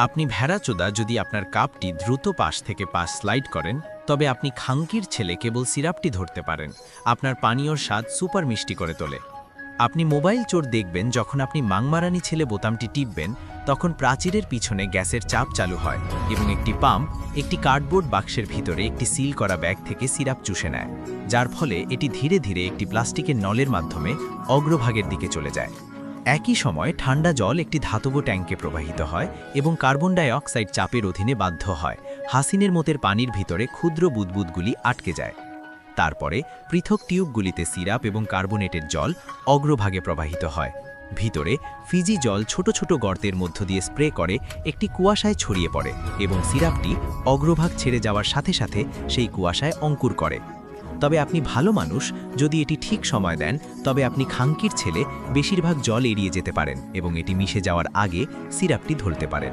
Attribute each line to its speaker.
Speaker 1: আপনি ভেড়াচোদা যদি আপনার কাপটি দ্রুত পাশ থেকে পাশ স্লাইড করেন, তবে আপনি খাঙ্কির ছেলে কেবল সিরাপটি ধরতে পারেন। আপনার পানীয়র স্বাদ সুপার মিষ্টি করে তোলে। আপনি মোবাইল চোর দেখবেন যখন আপনি মাংমারানি ছেলে বোতামটি টিপবেন, তখন প্রাচীরের পিছনে গ্যাসের চাপ চালু হয় এবং একটি পাম্প একটি কার্ডবোর্ড বাক্সের ভিতরে একটি সিল করা ব্যাগ থেকে সিরাপ চুষে নেয়, যার ফলে এটি ধীরে ধীরে একটি প্লাস্টিকের নলের মাধ্যমে অগ্রভাগের দিকে চলে যায়। একই সময় ঠান্ডা জল একটি ধাতব ট্যাঙ্কে প্রবাহিত হয় এবং কার্বন ডাই অক্সাইড চাপের অধীনে বাধ্য হয়। হাসিনের মতের পানির ভিতরে ক্ষুদ্র বুদবুদগুলি আটকে যায়। তারপরে পৃথক টিউবগুলিতে সিরাপ এবং কার্বনেটের জল অগ্রভাগে প্রবাহিত হয়। ভিতরে ফিজি জল ছোট ছোট গর্তের মধ্য দিয়ে স্প্রে করে একটি কুয়াশায় ছড়িয়ে পড়ে এবং সিরাপটি অগ্রভাগ ছেড়ে যাওয়ার সাথে সাথে সেই কুয়াশায় অঙ্কুর করে। তবে আপনি ভালো মানুষ যদি এটি ঠিক সময় দেন, তবে আপনি খাঙ্কির ছেলে বেশিরভাগ জল এড়িয়ে যেতে পারেন এবং এটি মিশে যাওয়ার আগে সিরাপটি ধরতে পারেন।